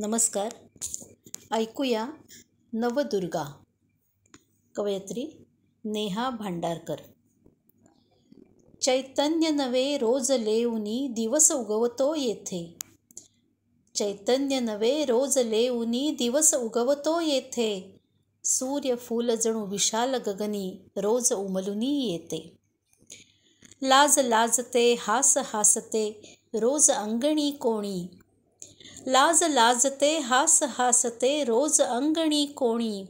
नमस्कार. ऐकूया नवदुर्गा. कवयित्री नेहा भांडारकर. चैतन्य नवे रोज लेऊनी दिवस उगवतो येथे. चैतन्य नवे रोज लेऊनी दिवस उगवतो येथे. सूर्य फूल जणू विशाल गगनी रोज उमलुनी येते. लाज लाजते हास हासते रोज अंगणी कोणी. लाज लाजते हास हासते रोज अंगणी कोणी.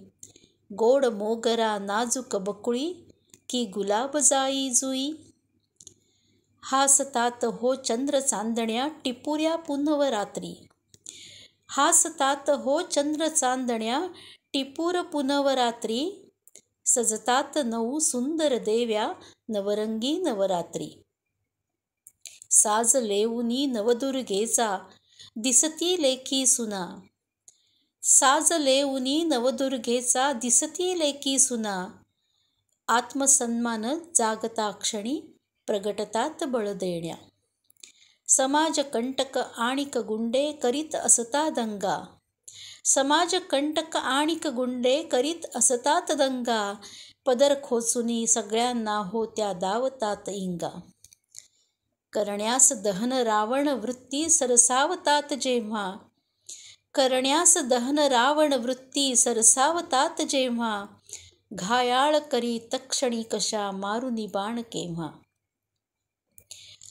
गोड मोगरा नाजूक बकुळी की गुलाब जाई जुई. हासतात हो चंद्र चांदण्या टिपुऱ्या पुनव रात्री. हासतात हो चंद्र चांदण्या टिपूर पुनव रात्री. सजतात नऊ सुंदर देव्या नवरंगी नवरात्री. साज लेऊनी नवदुर्गेचा दिसती लेकी सुना. साज लेऊनी नवदुर्गेचा दिसती लेकी सुना. आत्मसन्मान जागता क्षणी प्रगटतात बळदेण्या. समाज कंटक आणिक गुंडे करीत असता दंगा. समाज कंटक आणिक गुंडे करीत असतात दंगा. पदर खोचुनी सगळ्यांना होत्या दावतात इंगा. करण्यास दहन रावण वृत्ती सरसावतात जेव्हा. करण्यास दहन रावण वृत्ती सरसावतात जेव्हा. घायाळ करी तक्षणी कशा मारुनी बाण केव्हा.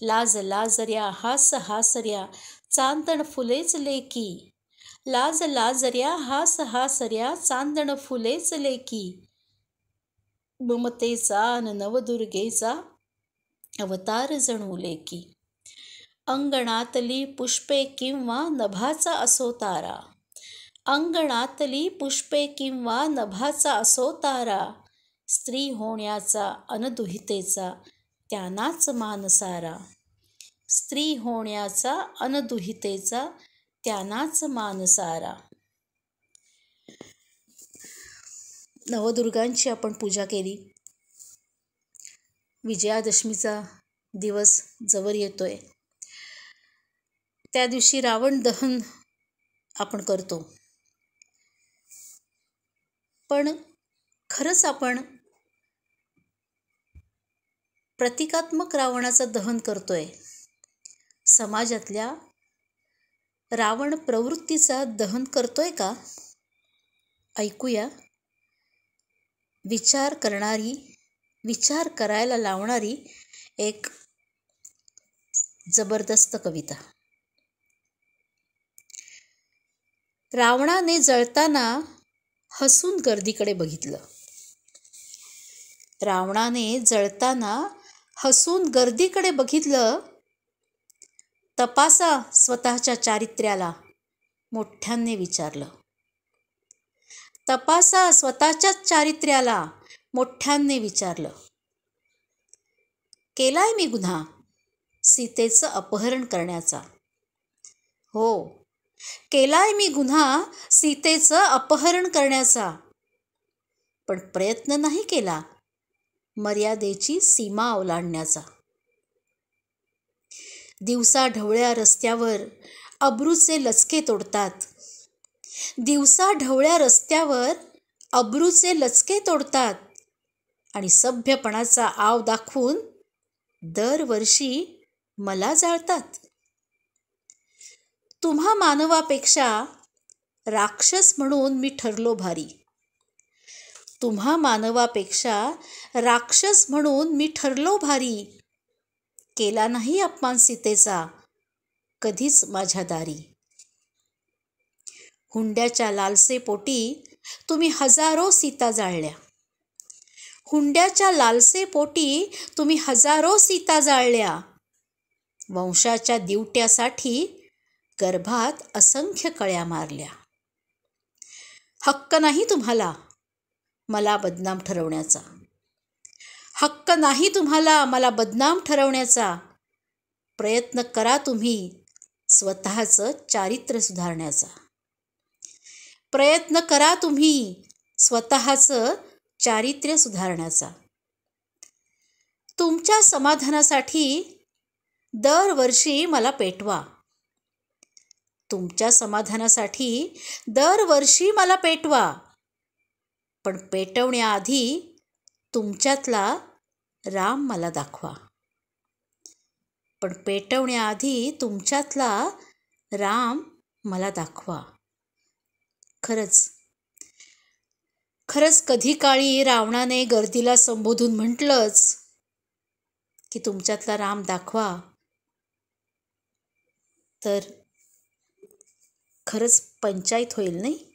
लाज लाजऱ्या हास हासऱ्या चांदण फुलेच लेकी. लाज लाजऱ्या हास हासऱ्या चांदण फुलेच लेकी. ममतेचा अन नवदुर्गेचा अवतार जणू लेकी. अंगणातली पुष्पे किंवा नभाचा असो तारा. अंगणातली पुष्पे किंवा नभाचा असो तारा. स्त्री होण्याचा अनदुहितेचा त्यांनाच मान सारा. स्त्री होण्याचा अनदुहितेचा त्यांनाच मान सारा. नवदुर्गांची आपण पूजा केली. विजयादशमीचा दिवस जवळ येतोय. त्या दिवशी रावण दहन आपण करतो. पण खरंच आपण प्रतिकात्मक रावणाचं दहन करतोय. समाजातल्या रावण प्रवृत्तीचा दहन करतोय का? ऐकूया विचार करणारी, विचार करायला लावणारी एक जबरदस्त कविता. रावणाने जळताना हसून गर्दीकडे बघितलं. रावणाने जळताना हसून गर्दीकडे बघितलं. तपासा स्वतःच्या चारित्र्याला मोठ्याने विचारलं. तपासा स्वतःच्याच चारित्र्याला मोठ्याने विचारलं. केलाय मी गुन्हा सीतेचं अपहरण करण्याचा. हो, केलाय मी गुन्हा सीतेचं अपहरण करण्याचा. पण प्रयत्न नाही केला मर्यादेची सीमा ओलांडण्याचा. दिवसा ढवळ्या रस्त्यावर अब्रूचे लचके तोडतात. दिवसा ढवळ्या रस्त्यावर अब्रूचे लचके तोडतात. आणि सभ्यपणाचा आव दाखवून दरवर्षी मला जाळतात. तुम्हा मानवापेक्षा राक्षस म्हणून मी ठरलो भारी. तुम्हा मानवापेक्षा राक्षस म्हणून मी ठरलो भारी. केला नाही अपमान सीतेचा कधीच माझ्या दारी. हुंड्याच्या लालसेपोटी तुम्ही हजारो सीता जाळल्या. हुंड्याच्या लालसेपोटी तुम्ही हजारो सीता जाळल्या. वंशाच्या दिवट्यासाठी गर्भात असंख्य कळ्या मारल्या. हक्क नाही तुम्हाला मला बदनाम ठरवण्याचा. हक्क नाही तुम्हाला मला बदनाम ठरवण्याचा. प्रयत्न करा तुम्ही स्वतःचं चारित्र्य सुधारण्याचा. प्रयत्न करा तुम्ही स्वतःचं चारित्र्य सुधारण्याचा. तुमच्या समाधानासाठी दरवर्षी मला पेटवा. तुमच्या समाधानासाठी दरवर्षी मला पेटवा, पण पेटवण्याआधी तुमच्यातला राम मला दाखवा. पण पेटवण्याआधी तुमच्यातला राम मला दाखवा. खरंच कधी काळी रावणाने गर्दीला संबोधून म्हटलंच की तुमच्यातला राम दाखवा, तर खरंच पंचायत होईल नाही.